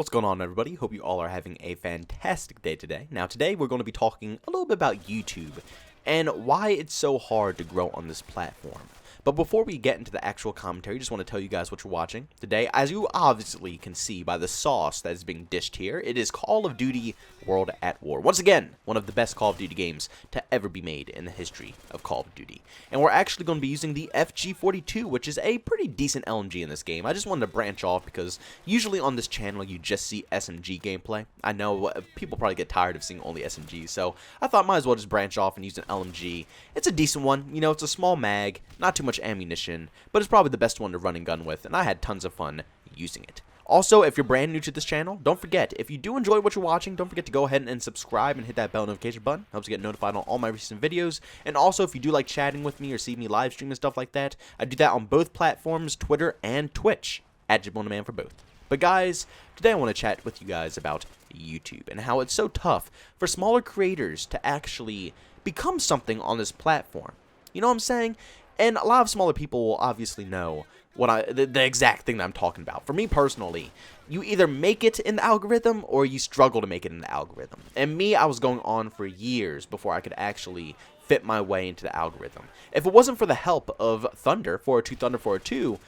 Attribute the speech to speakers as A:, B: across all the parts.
A: What's going on, everybody? Hope you all are having a fantastic day today. Now today we're going to be talking a little bit about YouTube and why it's so hard to grow on this platform. But before we get into the actual commentary, I just want to tell you guys what you're watching today. As you obviously can see by the sauce that is being dished here, it is Call of Duty World at War. Once again, one of the best Call of Duty games to ever be made in the history of Call of Duty. And we're actually going to be using the FG42, which is a pretty decent LMG in this game. I just wanted to branch off because usually on this channel you just see SMG gameplay. I know people probably get tired of seeing only SMGs, so I thought might as well just branch off and use an LMG. It's a decent one, you know, it's a small mag, not too much ammunition, but it's probably the best one to run and gun with, and I had tons of fun using it. Also, if you're brand new to this channel, don't forget, if you do enjoy what you're watching, don't forget to go ahead and subscribe and hit that bell notification button. Helps you get notified on all my recent videos. And also, if you do like chatting with me or see me live stream and stuff like that, I do that on both platforms, Twitter and Twitch, at JbowenDaMan for both. But guys, today I want to chat with you guys about YouTube and how it's so tough for smaller creators to actually become something on this platform. You know what I'm saying? And a lot of smaller people will obviously know what the exact thing that I'm talking about. For me personally, you either make it in the algorithm or you struggle to make it in the algorithm. And me, I was going on for years before I could actually fit my way into the algorithm. If it wasn't for the help of Thunder 402,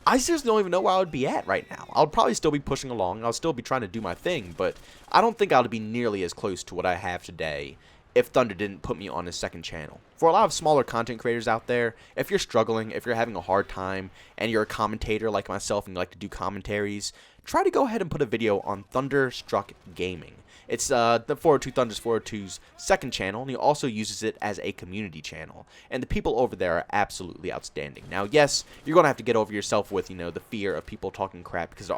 A: I seriously don't even know where I would be at right now. I'll probably still be pushing along. I'll still be trying to do my thing, but I don't think I would be nearly as close to what I have today if Thunder didn't put me on his second channel. For a lot of smaller content creators out there, if you're struggling, if you're having a hard time, and you're a commentator like myself and you like to do commentaries, try to go ahead and put a video on Thunderstruck Gaming. It's the 402 Thunder's 402's second channel, and he also uses it as a community channel. And the people over there are absolutely outstanding. Now, yes, you're going to have to get over yourself with, you know, the fear of people talking crap, because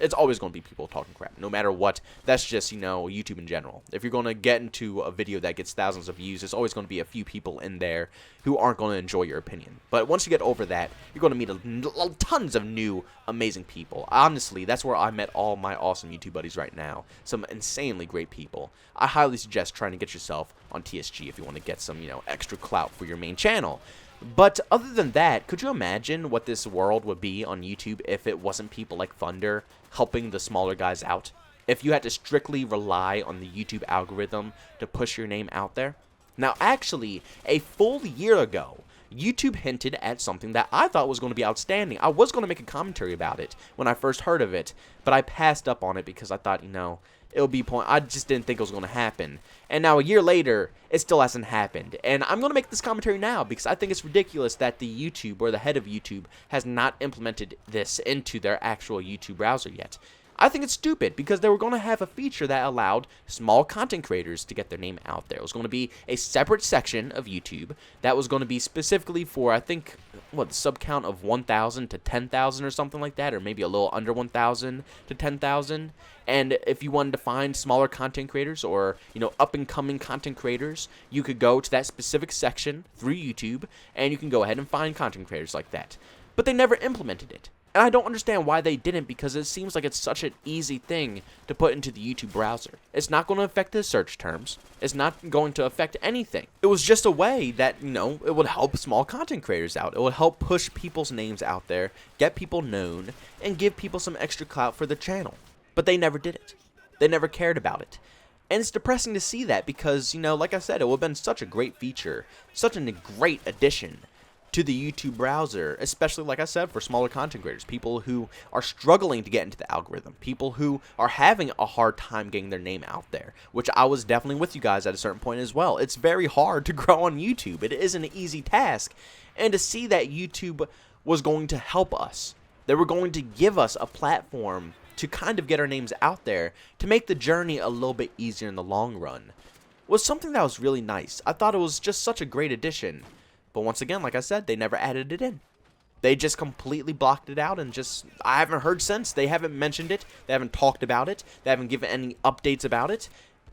A: it's always going to be people talking crap, no matter what. That's just, you know, YouTube in general. If you're going to get into a video that gets thousands of views, there's always going to be a few people in there who aren't going to enjoy your opinion. But once you get over that, you're going to meet tons of new, amazing people. Honestly, that's where I met all my awesome YouTube buddies right now. Some insanely great people. I highly suggest trying to get yourself on TSG if you want to get some, you know, extra clout for your main channel. But other than that, could you imagine what this world would be on YouTube if it wasn't people like Thunder helping the smaller guys out? If you had to strictly rely on the YouTube algorithm to push your name out there? Now, actually, a full year ago, YouTube hinted at something that I thought was going to be outstanding. I was going to make a commentary about it when I first heard of it, but I passed up on it because I thought, you know, it'll be I just didn't think it was going to happen. And now a year later, it still hasn't happened. And I'm going to make this commentary now because I think it's ridiculous that the YouTube or the head of YouTube has not implemented this into their actual YouTube browser yet. I think it's stupid because they were going to have a feature that allowed small content creators to get their name out there. It was going to be a separate section of YouTube that was going to be specifically for, I think, what, the sub count of 1,000 to 10,000 or something like that, or maybe a little under 1,000 to 10,000. And if you wanted to find smaller content creators or, you know, up-and-coming content creators, you could go to that specific section through YouTube, and you can go ahead and find content creators like that. But they never implemented it. And I don't understand why they didn't, because it seems like it's such an easy thing to put into the YouTube browser. It's not going to affect the search terms. It's not going to affect anything. It was just a way that, you know, it would help small content creators out. It would help push people's names out there, get people known, and give people some extra clout for the channel. But they never did it. They never cared about it. And it's depressing to see that because, you know, like I said, it would have been such a great feature, such a great addition to the YouTube browser, especially, like I said, for smaller content creators, people who are struggling to get into the algorithm, people who are having a hard time getting their name out there, which I was definitely with you guys at a certain point as well. It's very hard to grow on YouTube. It isn't an easy task. And to see that YouTube was going to help us, they were going to give us a platform to kind of get our names out there, to make the journey a little bit easier in the long run, was something that was really nice. I thought it was just such a great addition. But once again, like I said, they never added it in. They just completely blocked it out and just, I haven't heard since. They haven't mentioned it. They haven't talked about it. They haven't given any updates about it.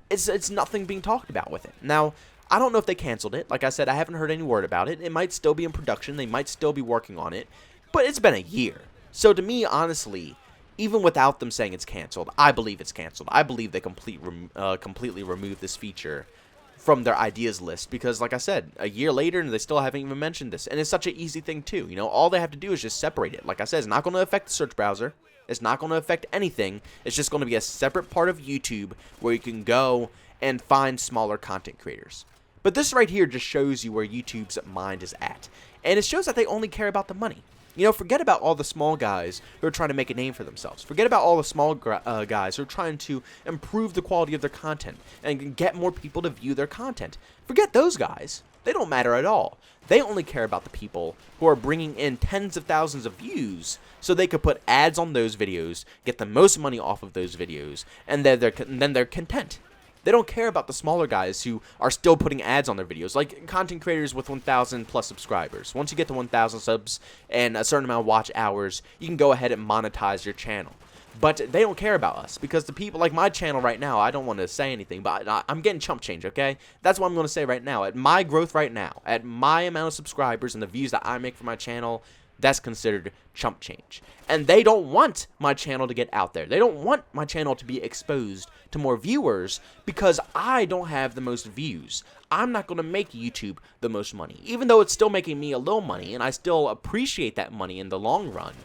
A: It's nothing being talked about with it. Now, I don't know if they canceled it. Like I said, I haven't heard any word about it. It might still be in production. They might still be working on it. But it's been a year. So to me, honestly, even without them saying it's canceled, I believe it's canceled. I believe they completely removed this feature from their ideas list because, like I said, a year later and they still haven't even mentioned this. And it's such an easy thing too. You know, all they have to do is just separate it. Like I said, it's not going to affect the search browser. It's not going to affect anything. It's just going to be a separate part of YouTube where you can go and find smaller content creators. But this right here just shows you where YouTube's mind is at. And it shows that they only care about the money. You know, forget about all the small guys who are trying to make a name for themselves. Forget about all the small guys who are trying to improve the quality of their content and get more people to view their content. Forget those guys. They don't matter at all. They only care about the people who are bringing in tens of thousands of views so they could put ads on those videos, get the most money off of those videos, and then they're content. They don't care about the smaller guys who are still putting ads on their videos, like content creators with 1,000 plus subscribers. Once you get to 1,000 subs and a certain amount of watch hours, you can go ahead and monetize your channel. But they don't care about us, because the people, like my channel right now, I don't want to say anything, but I'm getting chump change, okay? That's what I'm going to say right now. At my growth right now, at my amount of subscribers and the views that I make for my channel, that's considered chump change. And they don't want my channel to get out there. They don't want my channel to be exposed to more viewers because I don't have the most views. I'm not going to make YouTube the most money, even though it's still making me a little money, and I still appreciate that money in the long run.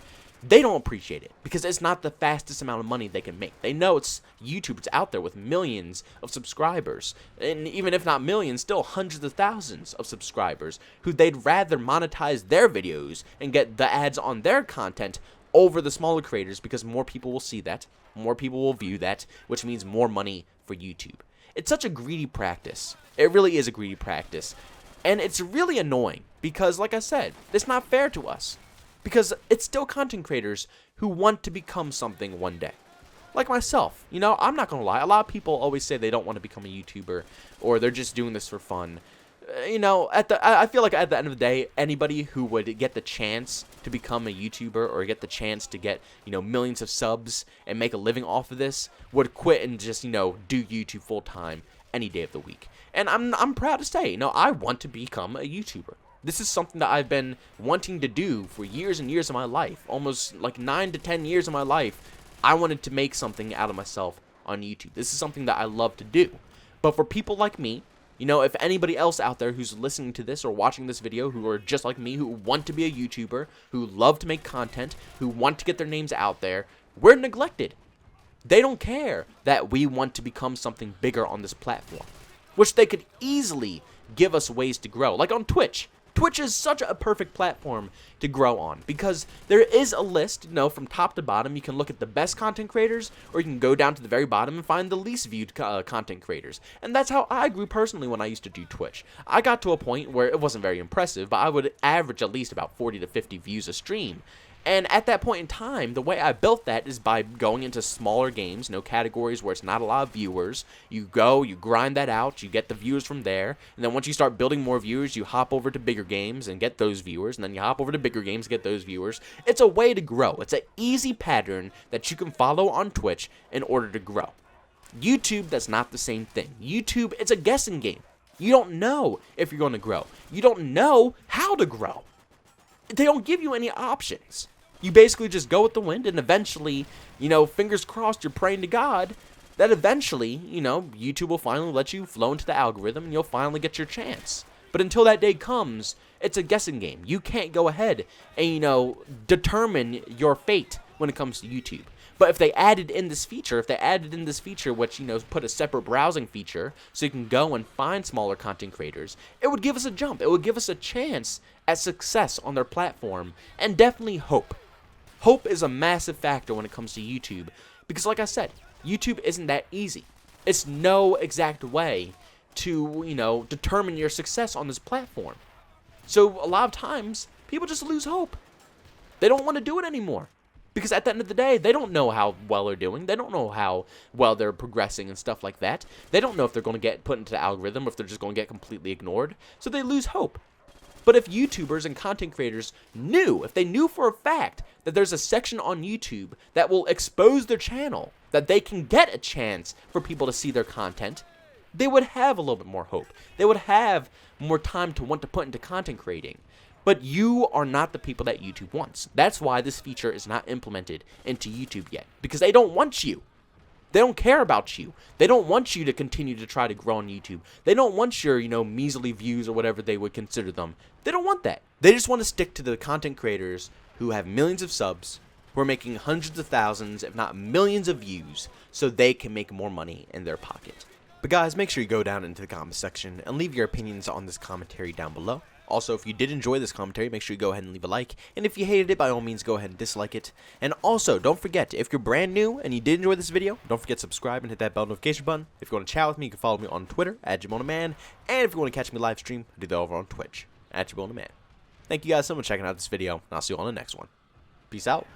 A: They don't appreciate it because it's not the fastest amount of money they can make. They know it's YouTube. It's out there with millions of subscribers. And even if not millions, still hundreds of thousands of subscribers who they'd rather monetize their videos and get the ads on their content over the smaller creators because more people will see that, more people will view that, which means more money for YouTube. It's such a greedy practice. It really is a greedy practice. And it's really annoying because, like I said, it's not fair to us. Because it's still content creators who want to become something one day. Like myself. You know, I'm not going to lie. A lot of people always say they don't want to become a YouTuber or they're just doing this for fun. You know, I feel like at the end of the day, anybody who would get the chance to become a YouTuber or get the chance to get, you know, millions of subs and make a living off of this would quit and just, you know, do YouTube full time any day of the week. And I'm proud to say, you know, I want to become a YouTuber. This is something that I've been wanting to do for years and years of my life. Almost like 9 to 10 years of my life, I wanted to make something out of myself on YouTube. This is something that I love to do. But for people like me, you know, if anybody else out there who's listening to this or watching this video who are just like me, who want to be a YouTuber, who love to make content, who want to get their names out there, we're neglected. They don't care that we want to become something bigger on this platform, which they could easily give us ways to grow, like on Twitch. Twitch is such a perfect platform to grow on because there is a list, you know, from top to bottom. You can look at the best content creators, or you can go down to the very bottom and find the least viewed content creators. And that's how I grew personally when I used to do Twitch. I got to a point where it wasn't very impressive, but I would average at least about 40 to 50 views a stream. And at that point in time, the way I built that is by going into smaller games, you know, categories where it's not a lot of viewers. You go, you grind that out, you get the viewers from there, and then once you start building more viewers, you hop over to bigger games and get those viewers, and then you hop over to bigger games and get those viewers. It's a way to grow. It's an easy pattern that you can follow on Twitch in order to grow. YouTube, that's not the same thing. YouTube, it's a guessing game. You don't know if you're going to grow. You don't know how to grow. They don't give you any options. You basically just go with the wind, and eventually, you know, fingers crossed, you're praying to God that eventually, you know, YouTube will finally let you flow into the algorithm and you'll finally get your chance. But until that day comes, it's a guessing game. You can't go ahead and, you know, determine your fate when it comes to YouTube. But if they added in this feature, which, you know, put a separate browsing feature so you can go and find smaller content creators, it would give us a jump. It would give us a chance at success on their platform and definitely hope. Hope is a massive factor when it comes to YouTube because, like I said, YouTube isn't that easy. It's no exact way to, you know, determine your success on this platform. So a lot of times, people just lose hope. They don't want to do it anymore. Because at the end of the day, they don't know how well they're doing. They don't know how well they're progressing and stuff like that. They don't know if they're going to get put into the algorithm or if they're just going to get completely ignored. So they lose hope. But if YouTubers and content creators knew, if they knew for a fact that there's a section on YouTube that will expose their channel, that they can get a chance for people to see their content, they would have a little bit more hope. They would have more time to want to put into content creating. But you are not the people that YouTube wants. That's why this feature is not implemented into YouTube yet. Because they don't want you. They don't care about you. They don't want you to continue to try to grow on YouTube. They don't want your, you know, measly views or whatever they would consider them. They don't want that. They just want to stick to the content creators who have millions of subs, who are making hundreds of thousands, if not millions of views, so they can make more money in their pocket. But guys, make sure you go down into the comment section and leave your opinions on this commentary down below. Also, if you did enjoy this commentary, make sure you go ahead and leave a like. And if you hated it, by all means, go ahead and dislike it. And also, don't forget, if you're brand new and you did enjoy this video, don't forget to subscribe and hit that bell notification button. If you want to chat with me, you can follow me on Twitter, @JbowenDaMan. And if you want to catch me live stream, I do that over on Twitch, @JbowenDaMan. Thank you guys so much for checking out this video, and I'll see you on the next one. Peace out.